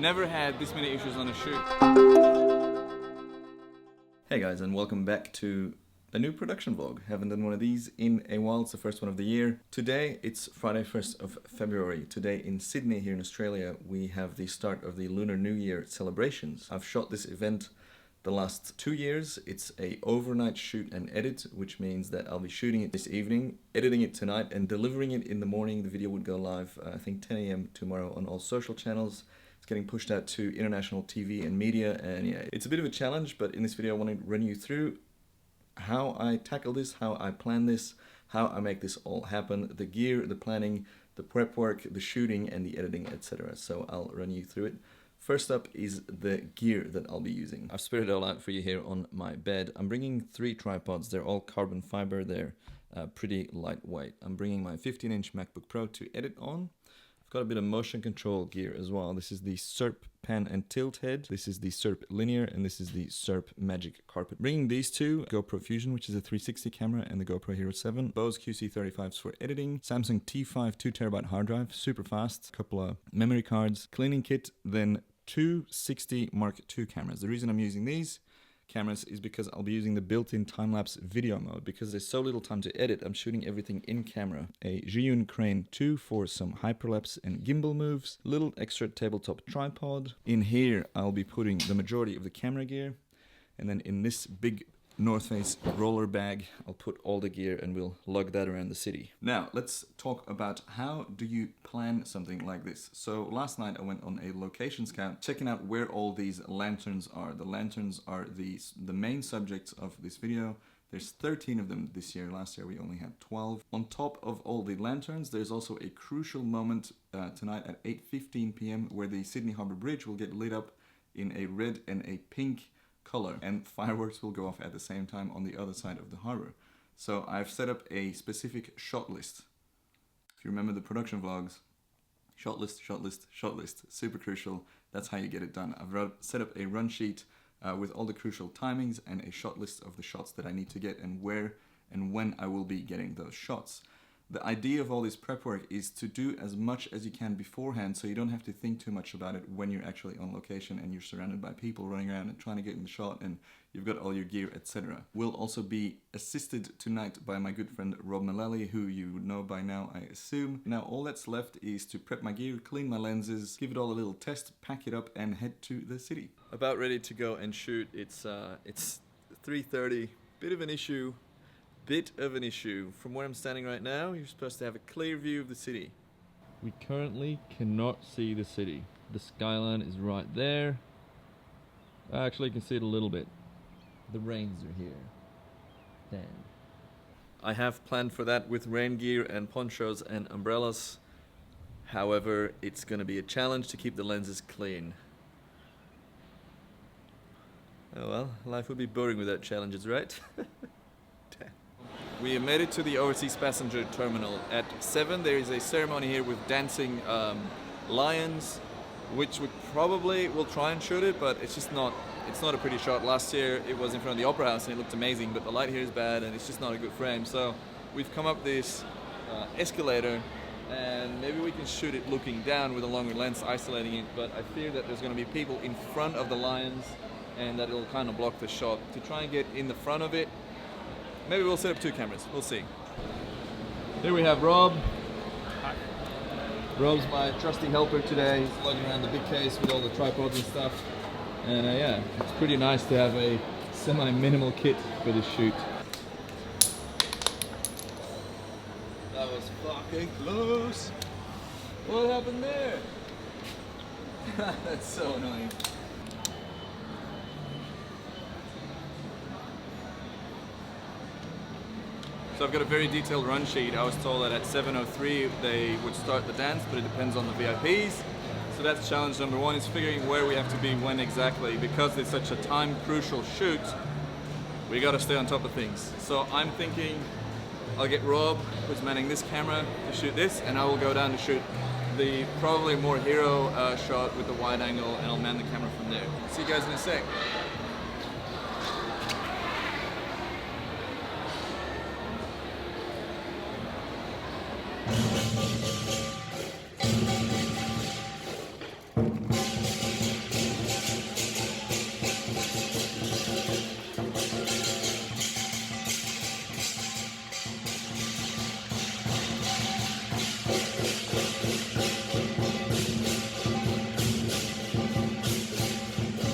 Never had this many issues on a shoot. Hey guys, and welcome back to a new production vlog. Haven't done one of these in a while. It's the first one of the year. Today it's Friday 1st of February. Today in Sydney here in Australia we have the start of the Lunar New Year celebrations. I've shot this event the last 2 years. It's a overnight shoot and edit, which means that I'll be shooting it this evening, editing it tonight and delivering it in the morning. The video would go live I think 10 a.m. tomorrow on all social channels. It's getting pushed out to international TV and media, and yeah, it's a bit of a challenge, but in this video I want to run you through how I tackle this, how I plan this, how I make this all happen, the gear, the planning, the prep work, the shooting and the editing, etc. So I'll run you through it. First up is the gear that I'll be using. I've spread it all out for you here on my bed. I'm bringing 3 tripods. They're all carbon fiber. They're pretty lightweight. I'm bringing my 15-inch MacBook Pro to edit on. I've got a bit of motion control gear as well. This is the SERP pan and tilt head. This is the SERP linear, and this is the SERP magic carpet. Bringing these two, GoPro Fusion, which is a 360 camera, and the GoPro Hero 7. Bose QC35s for editing. Samsung T5 2TB hard drive, super fast. Couple of memory cards. Cleaning kit, then 2 60 Mark II cameras. The reason I'm using these cameras is because I'll be using the built-in time-lapse video mode. Because there's so little time to edit, I'm shooting everything in camera. A Zhiyun Crane 2 for some hyperlapse and gimbal moves. Little extra tabletop tripod. In here I'll be putting the majority of the camera gear, and then in this big North Face roller bag I'll put all the gear and we'll lug that around the city. Now let's talk about how do you plan something like this. So last night I went on a location scout, checking out where all these lanterns are. The lanterns are the main subjects of this video. There's 13 of them this year. Last year we only had 12. On top of all the lanterns, there's also a crucial moment tonight at 8:15 p.m. where the Sydney Harbour Bridge will get lit up in a red and a pink color, and fireworks will go off at the same time on the other side of the harbor. So I've set up a specific shot list. If you remember the production vlogs, shot list, shot list, shot list, super crucial. That's how you get it done. I've set up a run sheet with all the crucial timings and a shot list of the shots that I need to get and where and when I will be getting those shots. The idea of all this prep work is to do as much as you can beforehand, so you don't have to think too much about it when you're actually on location and you're surrounded by people running around and trying to get in the shot and you've got all your gear, etc. We'll also be assisted tonight by my good friend Rob Mullally, who you know by now, I assume. Now all that's left is to prep my gear, clean my lenses, give it all a little test, pack it up and head to the city. About ready to go and shoot. It's 3:30, bit of an issue. From where I'm standing right now, you're supposed to have a clear view of the city. We currently cannot see the city. The skyline is right there. Actually, you can see it a little bit. The rains are here. Damn. I have planned for that with rain gear and ponchos and umbrellas. However, it's going to be a challenge to keep the lenses clean. Oh well, life would be boring without challenges, right? We have made it to the overseas passenger terminal. At 7 there is a ceremony here with dancing lions, which we'll try and shoot it, but it's not a pretty shot. Last year it was in front of the Opera House and it looked amazing, but the light here is bad and it's just not a good frame. So we've come up this escalator, and maybe we can shoot it looking down with a longer lens isolating it, but I fear that there's going to be people in front of the lions and that it'll kind of block the shot. To try and get in the front of it, maybe we'll set up 2 cameras, we'll see. Here we have Rob. Hi. Rob's my trusty helper today. He's lugging around the big case with all the tripods and stuff. And yeah, it's pretty nice to have a semi-minimal kit for this shoot. That was fucking close. What happened there? That's so annoying. So I've got a very detailed run sheet. I was told that at 7:03 they would start the dance, but it depends on the VIPs. So that's challenge number 1, is figuring where we have to be when exactly. Because it's such a time crucial shoot, we got to stay on top of things. So I'm thinking I'll get Rob, who's manning this camera, to shoot this, and I will go down to shoot the probably more hero shot with the wide angle, and I'll man the camera from there. See you guys in a sec.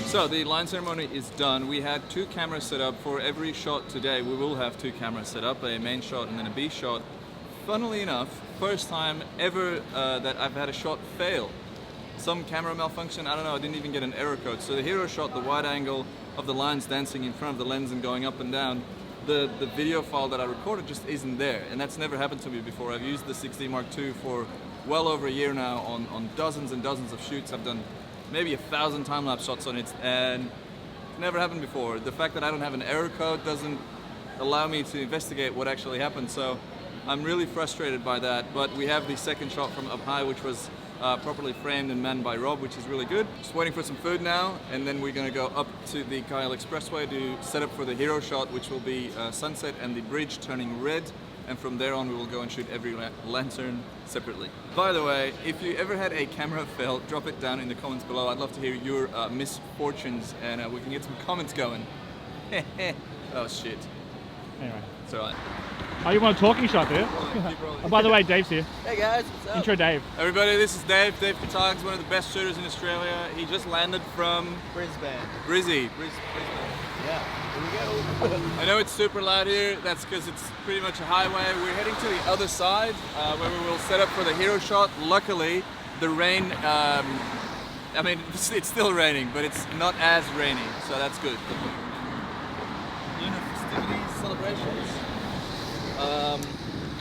So the line ceremony is done. We had 2 cameras set up for every shot today. We will have 2 cameras set up, a main shot and then a B shot. Funnily enough, first time ever that I've had a shot fail. Some camera malfunction, I don't know, I didn't even get an error code. So the hero shot, the wide angle of the lines dancing in front of the lens and going up and down, the video file that I recorded just isn't there. And that's never happened to me before. I've used the 6D Mark II for well over a year now on dozens and dozens of shoots. I've done maybe 1,000 time-lapse shots on it, and it's never happened before. The fact that I don't have an error code doesn't allow me to investigate what actually happened, so I'm really frustrated by that. But we have the second shot from up high, which was properly framed and manned by Rob, which is really good. Just waiting for some food now, and then we're going to go up to the Kyle Expressway to set up for the hero shot, which will be sunset and the bridge turning red. And from there on we will go and shoot every lantern separately. By the way, if you ever had a camera fail, drop it down in the comments below. I'd love to hear your misfortunes, and we can get some comments going. Oh shit. Anyway. It's alright. Oh, you want a talking shot there? Oh, by the way, Dave's here. Hey guys, what's up? Intro Dave. Everybody, this is Dave. Dave Katag's one of the best shooters in Australia. He just landed from Brisbane. Brizzy. Brisbane. Yeah, here we go. I know it's super loud here. That's because it's pretty much a highway. We're heading to the other side where we will set up for the hero shot. Luckily, the rain, I mean, it's still raining, but it's not as rainy, so that's good. Lunar festivities, celebrations.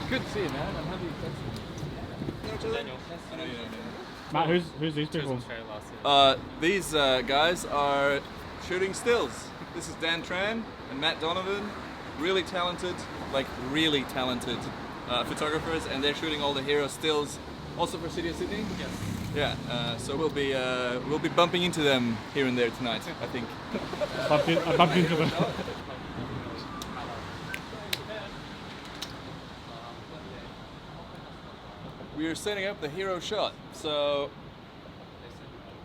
Good to see you, man. I'm happy to see you. Daniel. I know you know Daniel. Matt, who's these people? These guys are shooting stills. This is Dan Tran and Matt Donovan, really talented photographers, and they're shooting all the hero stills, also for City of Sydney. Yes. Yeah. So we'll be bumping into them here and there tonight, I think. I bumped into them. We are setting up the hero shot. So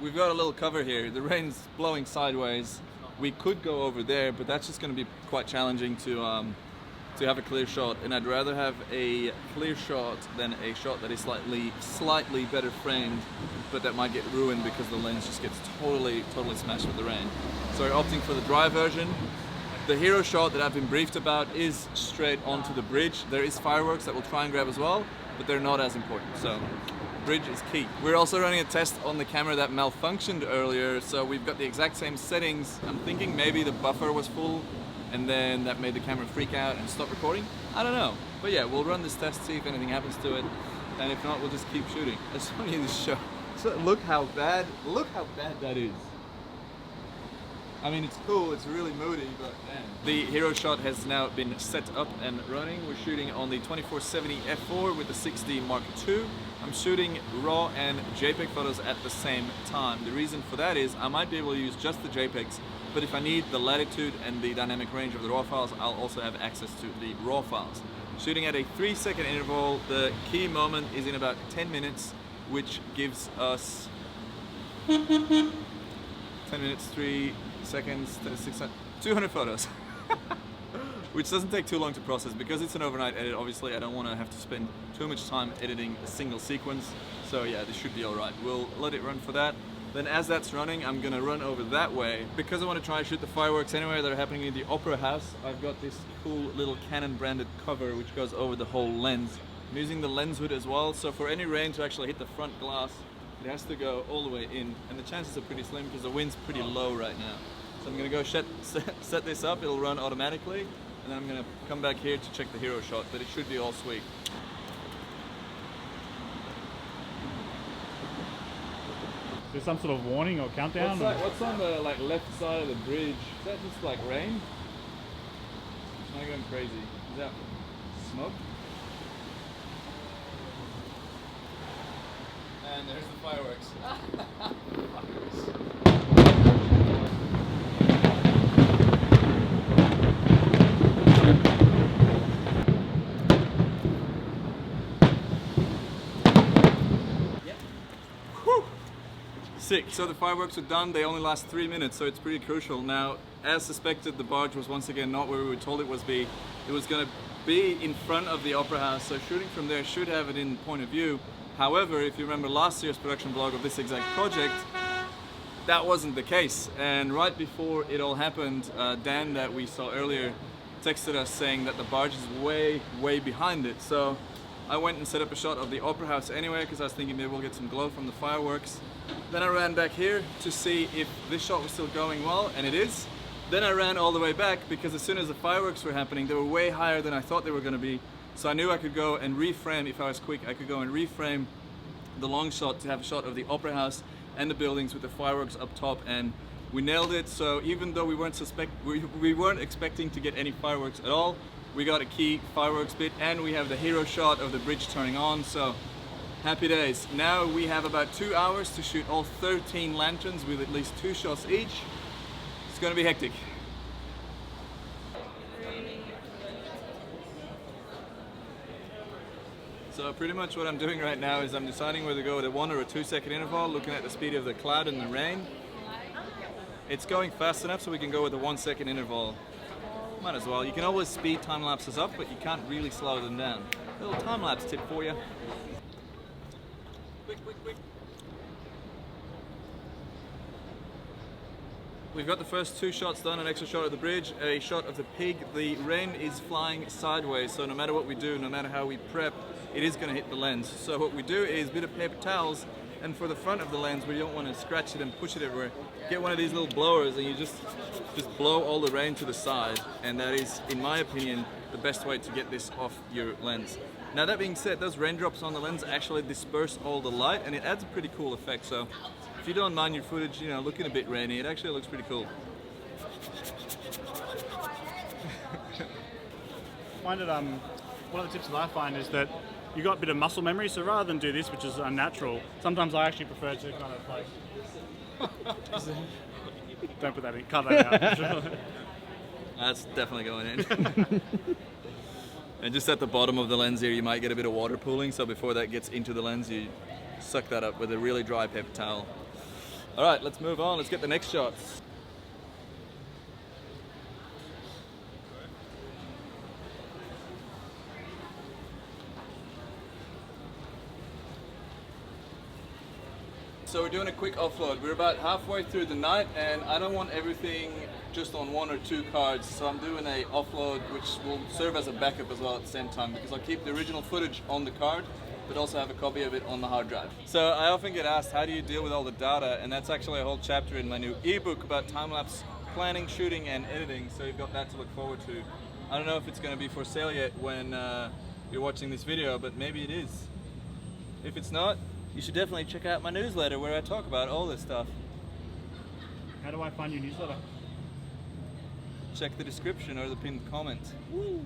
we've got a little cover here. The rain's blowing sideways. We could go over there, but that's just going to be quite challenging to have a clear shot. And I'd rather have a clear shot than a shot that is slightly better framed, but that might get ruined because the lens just gets totally smashed with the rain. So we're opting for the dry version. The hero shot that I've been briefed about is straight onto the bridge. There is fireworks that we'll try and grab as well, but they're not as important. So bridge is key. We're also running a test on the camera that malfunctioned earlier, so we've got the exact same settings. I'm thinking maybe the buffer was full and then that made the camera freak out and stop recording. I don't know. But yeah, we'll run this test, see if anything happens to it, and if not, we'll just keep shooting. It's funny in this show. So look how bad that is. I mean, it's cool, it's really moody, but man. The hero shot has now been set up and running. We're shooting on the 2470 f4 with the 6D Mark II. I'm shooting RAW and JPEG photos at the same time. The reason for that is I might be able to use just the JPEGs, but if I need the latitude and the dynamic range of the RAW files, I'll also have access to the RAW files. Shooting at a 3-second interval, the key moment is in about 10 minutes, which gives us 10 minutes, 3 seconds, 36, 200 photos. Which doesn't take too long to process. Because it's an overnight edit, obviously I don't want to have to spend too much time editing a single sequence. So yeah, this should be alright. We'll let it run for that. Then as that's running, I'm gonna run over that way. Because I want to try and shoot the fireworks anyway that are happening in the Opera House, I've got this cool little Canon branded cover which goes over the whole lens. I'm using the lens hood as well, so for any rain to actually hit the front glass, it has to go all the way in, and the chances are pretty slim because the wind's pretty low right now. So I'm gonna go set this up, it'll run automatically, and then I'm gonna come back here to check the hero shot, but it should be all sweet. Is there some sort of warning or countdown? What's on the left side of the bridge? Is that just like rain? Am I going crazy? Is that smoke? And there's the fireworks. Sick. So the fireworks are done. They only last 3 minutes, so it's pretty crucial. Now, as suspected, the barge was once again not where we were told it was be. It was going to be in front of the Opera House, so shooting from there should have it in point of view. However, if you remember last year's production vlog of this exact project, that wasn't the case. And right before it all happened, Dan, that we saw earlier, texted us saying that the barge is way behind it. So I went and set up a shot of the Opera House anyway, because I was thinking maybe we'll get some glow from the fireworks. Then I ran back here to see if this shot was still going well, and it is. Then I ran all the way back because as soon as the fireworks were happening, they were way higher than I thought they were going to be. So I knew I could go and reframe, if I was quick, I could go and reframe the long shot to have a shot of the Opera House and the buildings with the fireworks up top, and we nailed it. So even though we weren't expecting to get any fireworks at all, we got a key fireworks bit, and we have the hero shot of the bridge turning on. So happy days. Now we have about 2 hours to shoot all 13 lanterns with at least 2 shots each. It's gonna be hectic. So pretty much what I'm doing right now is I'm deciding whether to go with a 1 or a 2 second interval, looking at the speed of the cloud and the rain. It's going fast enough so we can go with a 1 second interval. Might as well. You can always speed time lapses up, but you can't really slow them down. A little time lapse tip for you. Quick. We've got the first 2 shots done, an extra shot of the bridge, a shot of the pig. The rain is flying sideways, so no matter what we do, no matter how we prep, it is going to hit the lens. So what we do is a bit of paper towels, and for the front of the lens, we don't want to scratch it and push it everywhere. Get one of these little blowers and you just blow all the rain to the side, and that is, in my opinion, the best way to get this off your lens. Now that being said, those raindrops on the lens actually disperse all the light, and it adds a pretty cool effect. So if you don't mind your footage, you know, looking a bit rainy, it actually looks pretty cool. One of the tips that I find is that you got a bit of muscle memory, so rather than do this, which is unnatural, sometimes I actually prefer to kind of like... Don't put that in, cut that out. That's definitely going in. And just at the bottom of the lens here, you might get a bit of water pooling, so before that gets into the lens, you suck that up with a really dry paper towel. All right, let's move on. Let's get the next shots. So we're doing a quick offload. We're about halfway through the night, and I don't want everything just on 1 or 2 cards, so I'm doing a offload which will serve as a backup as well at the same time, because I'll keep the original footage on the card but also have a copy of it on the hard drive. So I often get asked, how do you deal with all the data? And that's actually a whole chapter in my new ebook about time-lapse planning, shooting and editing, so you've got that to look forward to. I don't know if it's going to be for sale yet when you're watching this video, but maybe it is. If it's not, you should definitely check out my newsletter where I talk about all this stuff. How do I find your newsletter? Check the description or the pinned comment. Woo.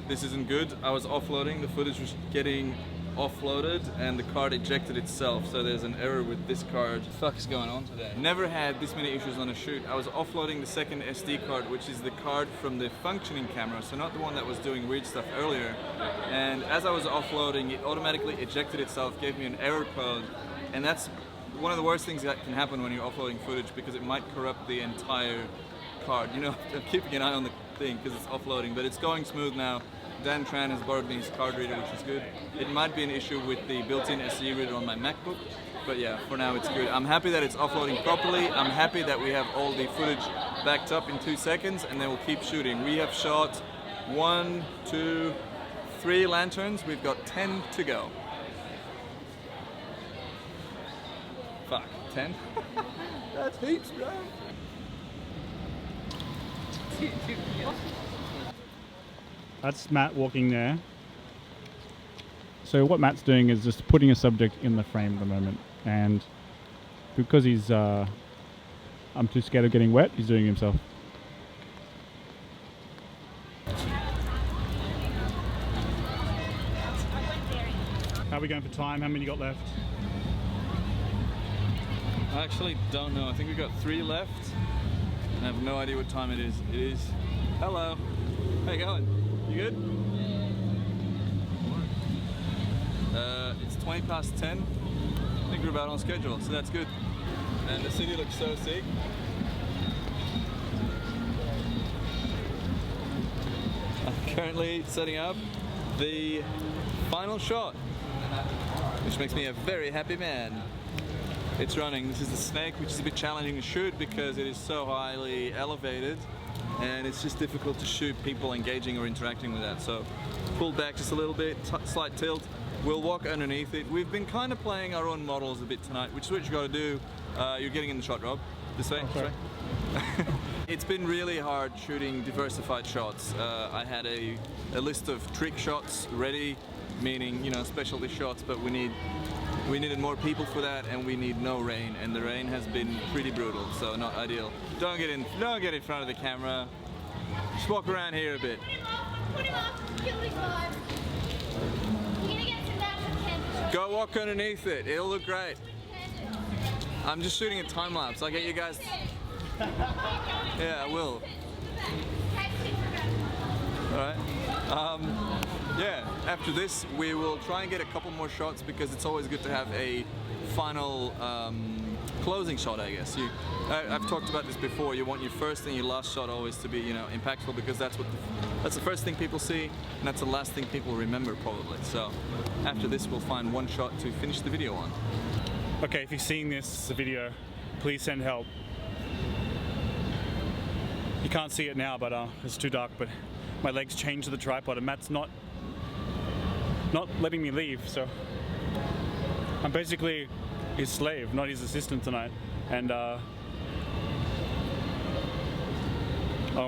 This isn't good. I was offloading, the footage was getting offloaded and the card ejected itself, so there's an error with this card. What the fuck is going on today? Never had this many issues on a shoot. I was offloading the second SD card, which is the card from the functioning camera, so not the one that was doing weird stuff earlier. And as I was offloading, it automatically ejected itself, gave me an error code, and that's one of the worst things that can happen when you're offloading footage, because it might corrupt the entire card. You know, I'm keeping an eye on the thing because it's offloading, but it's going smooth now. Dan Tran has borrowed me his card reader, which is good. It might be an issue with the built-in SE reader on my MacBook, but yeah, for now it's good. I'm happy that it's offloading properly. I'm happy that we have all the footage backed up in 2 seconds, and then we'll keep shooting. We have shot 1, 2, 3 lanterns. We've got 10 to go. Fuck, 10? That's heaps, bro. That's Matt walking there. So what Matt's doing is just putting a subject in the frame at the moment, and because he's I'm too scared of getting wet, he's doing it himself. How are we going for time? How many you got left? I actually don't know. I think we've got 3 left. I have no idea what time it is. It is... Hello. How you going? You good? It's 20 past 10. I think we're about on schedule, so that's good. And the city looks so sick. I'm currently setting up the final shot, which makes me a very happy man. It's running. This is the snake, which is a bit challenging to shoot because it is so highly elevated and it's just difficult to shoot people engaging or interacting with that. So pull back just a little bit, slight tilt. We'll walk underneath it. We've been kind of playing our own models a bit tonight, which is what you got to do. You're getting in the shot, Rob. This way. Okay. This way. It's been really hard shooting diversified shots. I had a list of trick shots ready, meaning, you know, specialty shots, but we needed more people for that, and we need no rain, and the rain has been pretty brutal, so not ideal. Don't get in front of the camera. Just walk around here a bit. Put him off, kill his vibe. You're gonna get some natural candy. Go walk underneath it. It'll look great. I'm just shooting a time lapse. I'll get you guys. Yeah, I will. Alright. Yeah, after this we will try and get a couple more shots because it's always good to have a final closing shot, I guess. I've talked about this before. You want your first and your last shot always to be, you know, impactful because that's the first thing people see and that's the last thing people remember probably. So after this we'll find one shot to finish the video on. Okay, if you're seeing this video, please send help. You can't see it now, but it's too dark, but my legs chained to the tripod and Matt's not letting me leave, so I'm basically his slave, not his assistant tonight. And oh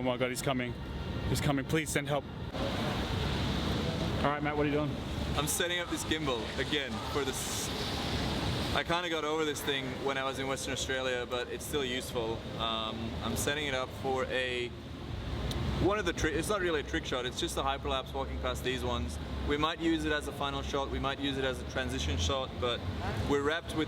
my god, he's coming. He's coming. Please send help. Alright, Matt, what are you doing? I'm setting up this gimbal again for this. I kind of got over this thing when I was in Western Australia, but it's still useful. I'm setting it up for one of the tricks. It's not really a trick shot, it's just a hyperlapse walking past these ones. We might use it as a final shot, we might use it as a transition shot, but we're wrapped with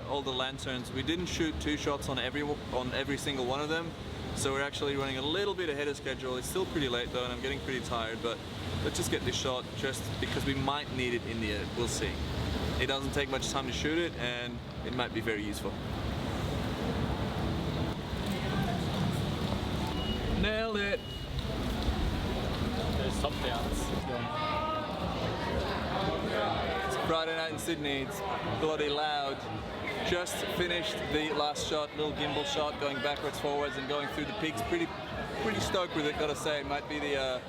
all the lanterns. We didn't shoot 2 shots on every single one of them, so we're actually running a little bit ahead of schedule. It's still pretty late though, and I'm getting pretty tired, but let's just get this shot just because we might need it in the edit. We'll see. It doesn't take much time to shoot it, and it might be very useful. Nailed it! There's top downs. It's Friday night in Sydney, it's bloody loud. Just finished the last shot, little gimbal shot, going backwards, forwards, and going through the peaks. Pretty stoked with it, gotta say. It might be the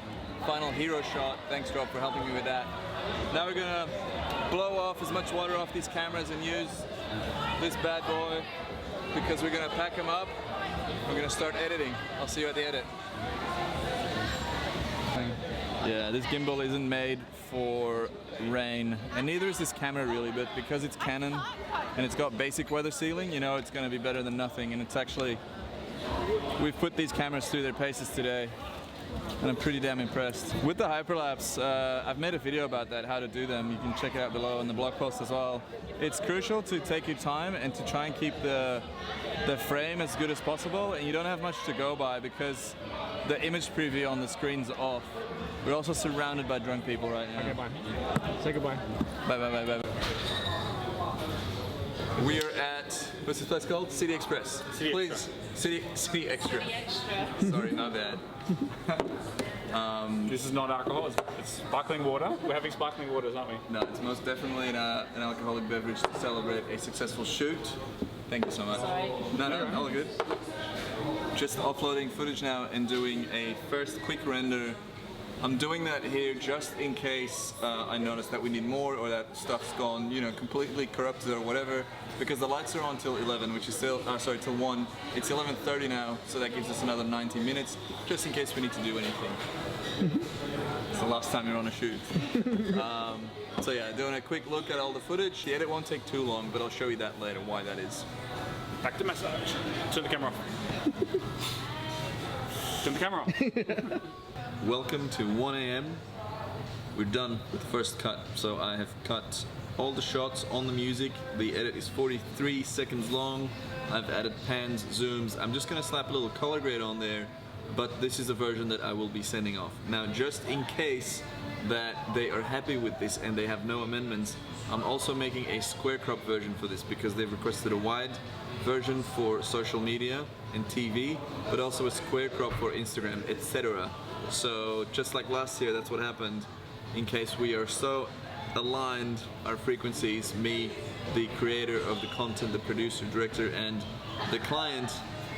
final hero shot. Thanks, Rob, for helping me with that. Now we're gonna blow off as much water off these cameras and use this bad boy because we're gonna pack them up. We're gonna start editing. I'll see you at the edit. Yeah, this gimbal isn't made for rain, and neither is this camera really, but because it's Canon and it's got basic weather sealing, you know it's gonna be better than nothing. And it's actually, we've put these cameras through their paces today, and I'm pretty damn impressed. With the hyperlapse, I've made a video about that, how to do them. You can check it out below in the blog post as well. It's crucial to take your time and to try and keep the frame as good as possible, and you don't have much to go by because the image preview on the screen's off. We're also surrounded by drunk people right now. Okay, bye. Say goodbye. Bye, bye, bye, bye, bye. We're at, what's this place called? City Express. City Extra. City Extra. Sorry, not bad. This is not alcohol, it's sparkling water. We're having sparkling waters, aren't we? No, it's most definitely an alcoholic beverage to celebrate a successful shoot. Thank you so much. Sorry. No, all good. Just uploading footage now and doing a first quick render. I'm doing that here just in case I notice that we need more or that stuff's gone, you know, completely corrupted or whatever, because the lights are on till 11, which is still, sorry, till 1. It's 11:30 now, so that gives us another 90 minutes, just in case we need to do anything. It's the last time you're on a shoot. So yeah, doing a quick look at all the footage. The edit won't take too long, but I'll show you that later, why that is. Back to massage. Turn the camera off. Turn the camera off. Welcome to 1 a.m. We're done with the first cut, so I have cut all the shots on the music. The edit is 43 seconds long. I've added pans, zooms. I'm just gonna slap a little color grade on there, but this is a version that I will be sending off. Now, just in case that they are happy with this and they have no amendments, I'm also making a square crop version for this because they've requested a wide version for social media and TV, but also a square crop for Instagram, etc. So just like last year, that's what happened. in case we are so aligned, our frequencies, me, the creator of the content, the producer, director, and the client,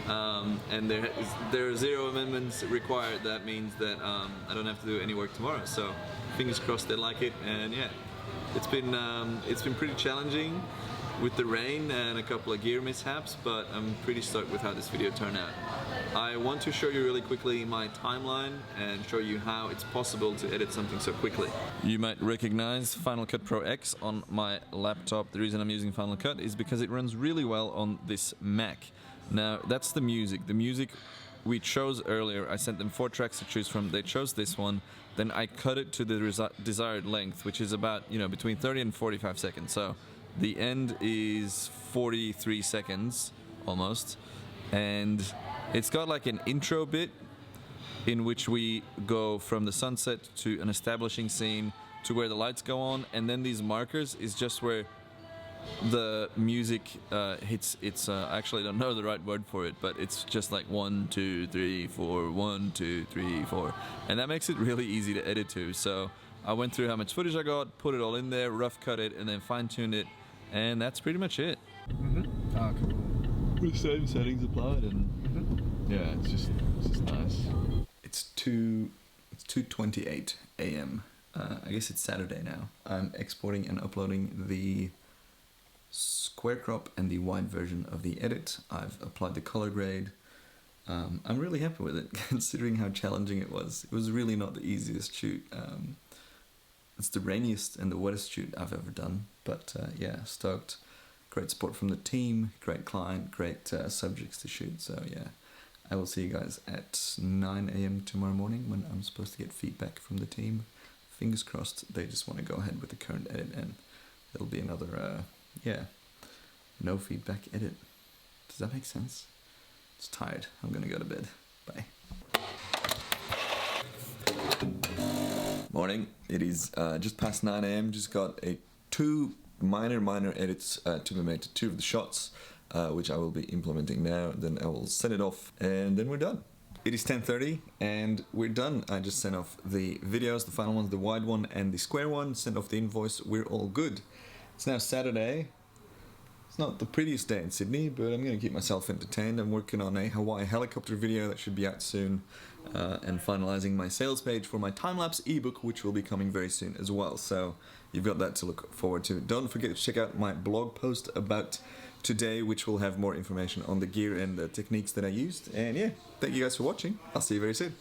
and there are 0 amendments required. That means that I don't have to do any work tomorrow. So fingers crossed they like it. And yeah, it's been pretty challenging with the rain and a couple of gear mishaps, but I'm pretty stoked with how this video turned out. I want to show you really quickly my timeline and show you how it's possible to edit something so quickly. You might recognize Final Cut Pro X on my laptop. The reason I'm using Final Cut is because it runs really well on this Mac. Now that's the music. The music we chose earlier, I sent them 4 tracks to choose from. They chose this one. Then I cut it to the desired length, which is about, you know, between 30 and 45 seconds. So the end is 43 seconds almost, and it's got like an intro bit in which we go from the sunset to an establishing scene to where the lights go on, and then these markers is just where the music hits its I actually don't know the right word for it, but it's just like 1 2 3 4 1 2 3 4, and that makes it really easy to edit to. So I went through how much footage I got, put it all in there, rough cut it, and then fine-tuned it, and that's pretty much it. Ah, cool. With the same settings applied, and yeah, it's just nice. It's 2:28 a.m. I guess it's Saturday now. I'm exporting and uploading the square crop and the wide version of the edit. I've applied the color grade. I'm really happy with it, considering how challenging it was. It was really not the easiest shoot. It's the rainiest and the wettest shoot I've ever done, but yeah, stoked. Great support from the team, great client, great subjects to shoot. So yeah, I will see you guys at 9 a.m. tomorrow morning when I'm supposed to get feedback from the team. Fingers crossed they just want to go ahead with the current edit, and it'll be another, yeah, no feedback edit. Does that make sense? It's tired. I'm gonna go to bed. Bye. Morning. It is just past 9 a.m. Just got 2 minor edits to be made to 2 of the shots, which I will be implementing now. Then I will send it off, and then we're done. It is 10:30 and we're done. I just sent off the videos, the final ones, the wide one and the square one, sent off the invoice. We're all good. It's now Saturday. It's not the prettiest day in Sydney, but I'm going to keep myself entertained. I'm working on a Hawaii helicopter video that should be out soon, and finalizing my sales page for my time-lapse ebook, which will be coming very soon as well. So you've got that to look forward to. Don't forget to check out my blog post about today, which will have more information on the gear and the techniques that I used. And yeah, thank you guys for watching. I'll see you very soon.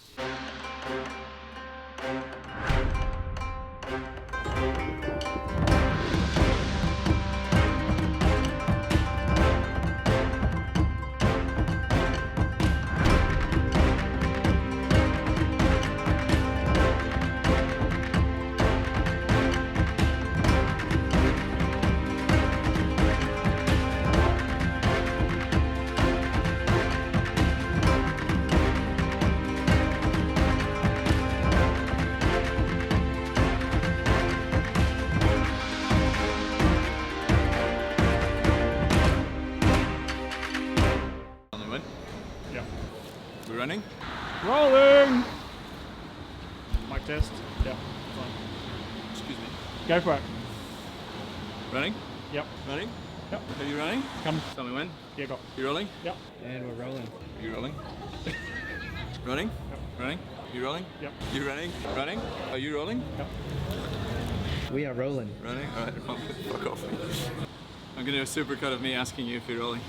We're running? Rolling! Mic test. Yeah. Fine. Excuse me. Go for it. Running? Yep. Running? Yep. Are you running? Come. Tell me when. Yeah, go. You rolling? Yep. And we're rolling. You rolling? Running? Yep. Running? You rolling? Yep. You running? Running? Are you rolling? Yep. We are rolling. Running? Alright, fuck off. I'm gonna do a supercut of me asking you if you're rolling.